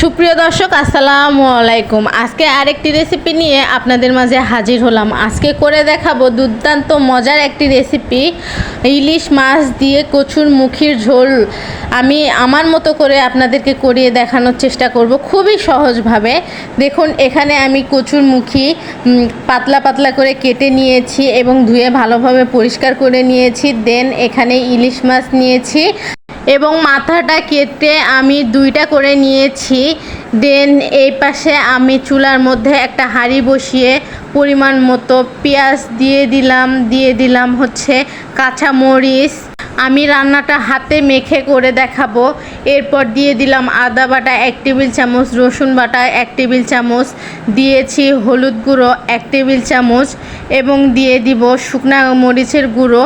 সুপ্রিয় দর্শক আসসালামু আলাইকুম। আজকে আরেকটি রেসিপি নিয়ে আপনাদের মাঝে হাজির হলাম। আজকে করে দেখাবো দুর্দান্ত মজার একটি রেসিপি, ইলিশ মাছ দিয়ে কচুর মুখির ঝোল। আমি আমার মতো করে আপনাদেরকে করিয়ে দেখানোর চেষ্টা করব খুবই সহজভাবে। দেখুন, এখানে আমি কচুর মুখি পাতলা পাতলা করে কেটে নিয়েছি এবং ধুয়ে ভালোভাবে পরিষ্কার করে নিয়েছি। দেন এখানে ইলিশ মাছ নিয়েছি এবং মাথাটা কেটে আমি দুইটা করে নিয়েছি। দেন এই পাশে আমি চুলার মধ্যে একটা হাঁড়ি বসিয়ে পরিমাণ মতো পেঁয়াজ দিয়ে দিলাম হচ্ছে কাঁচামরিচ। আমি রান্নাটা হাতে মেখে করে দেখাবো। এরপর দিয়ে দিলাম আদা বাটা 1 টেবিল চামচ, রসুন বাটা 1 টেবিল চামচ, দিয়েছি হলুদ গুঁড়ো 1 টেবিল চামচ এবং দিয়ে দিব শুকনা মরিচের গুঁড়ো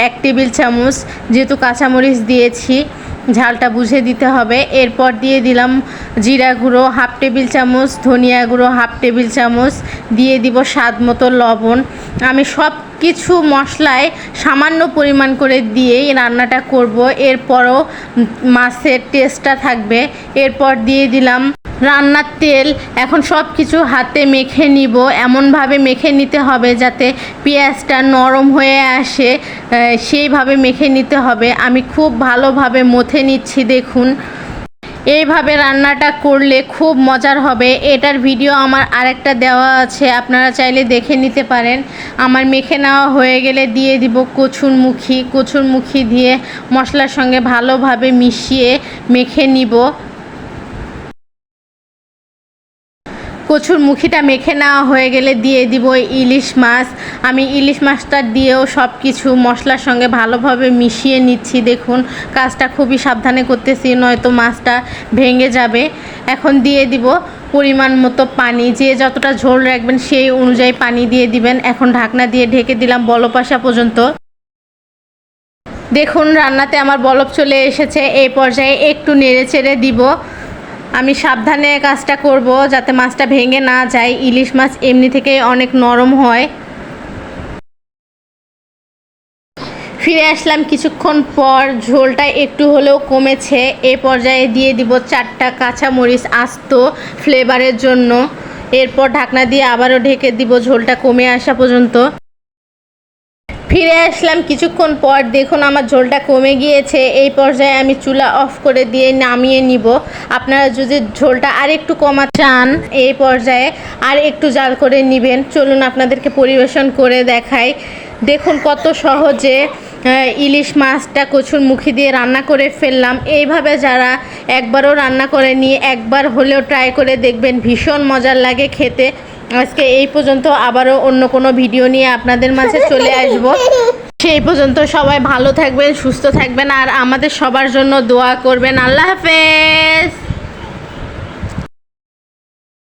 1 টেবিল চামচ। যেহেতু কাঁচামরিচ দিয়েছি ঝালটা বুঝে দিতে হবে। এরপর দিয়ে দিলাম জিরা গুঁড়ো 1/2 টেবিল চামচ, ধনিয়া গুঁড়ো 1/2 টেবিল চামচ, দিয়ে দিব স্বাদ মতো লবণ। আমি সব কিছু মশলায় সামান্য পরিমাণ করে দিয়েই রান্নাটা করব। এরপরও মাছের টেস্টটা থাকবে। এরপর দিয়ে দিলাম রান্নার তেল। এখন সব কিছু হাতে মেখে নিব। এমনভাবে মেখে নিতে হবে যাতে পেঁয়াজটা নরম হয়ে আসে, সেইভাবে মেখে নিতে হবে। আমি খুব ভালোভাবে মথে নিচ্ছি। দেখুন, এইভাবে রান্নাটা করলে খুব মজার হবে। এটার ভিডিও আমার আরেকটা দেওয়া আছে, আপনারা চাইলে দেখে নিতে পারেন। আমার মেখে নেওয়া হয়ে গেলে দিয়ে দিব কচুর মুখি দিয়ে মশলার সঙ্গে ভালোভাবে মিশিয়ে মেখে নিব। কচুর মুখিটা মেখে নেওয়া হয়ে গেলে দিয়ে দিব ইলিশ মাছ। আমি ইলিশ মাছটা দিয়েও সব কিছু মশলার সঙ্গে ভালোভাবে মিশিয়ে নিচ্ছি। দেখুন, কাজটা খুবই সাবধানে করতেছি, নয়তো মাছটা ভেঙে যাবে। এখন দিয়ে দিব পরিমাণ মতো পানি। যে যতটা ঝোল রাখবেন সেই অনুযায়ী পানি দিয়ে দিবেন। এখন ঢাকনা দিয়ে ঢেকে দিলাম বলক আসা পর্যন্ত। দেখুন, রান্নাতে আমার বলক চলে এসেছে। এই পর্যায়ে একটু নেড়ে চেড়ে দিব। আমি সাবধানে কাজটা করব যাতে মাছটা ভেঙে না যায়। ইলিশ মাছ এমনি থেকেই অনেক নরম হয়। ফিরে আসলাম কিছুক্ষণ পর, ঝোলটা একটু হলেও কমেছে। এই পর্যায়ে দিয়ে দিব 4টা কাঁচামরিচ আস্ত ফ্লেভারের জন্য। এরপর ঢাকনা দিয়ে আবারও ঢেকে দিব ঝোলটা কমে আসা পর্যন্ত। ফিরে আসলাম কিছুক্ষণ পর। দেখুন, আমার ঝোলটা কমে গিয়েছে। এই পর্যায়ে আমি চুলা অফ করে দিয়ে নামিয়ে নিব। আপনারা যদি ঝোলটা আর একটু কমাতে চান এই পর্যায়ে আর একটু জাল করে নেবেন। চলুন আপনাদেরকে পরিবেশন করে দেখাই। দেখুন কত সহজে ইলিশ মাছটা কচুর মুখি দিয়ে রান্না করে ফেললাম। এইভাবে যারা একবারও রান্না করেনি, একবার হলেও ট্রাই করে দেখবেন, ভীষণ মজার লাগে খেতে। আজকে এই পর্যন্ত, আবারও অন্য কোনো ভিডিও নিয়ে আপনাদের মাঝে চলে আসব। সেই পর্যন্ত সবাই ভালো থাকবেন, সুস্থ থাকবেন আর আমাদের সবার জন্য দোয়া করবেন। আল্লাহ হাফেজ।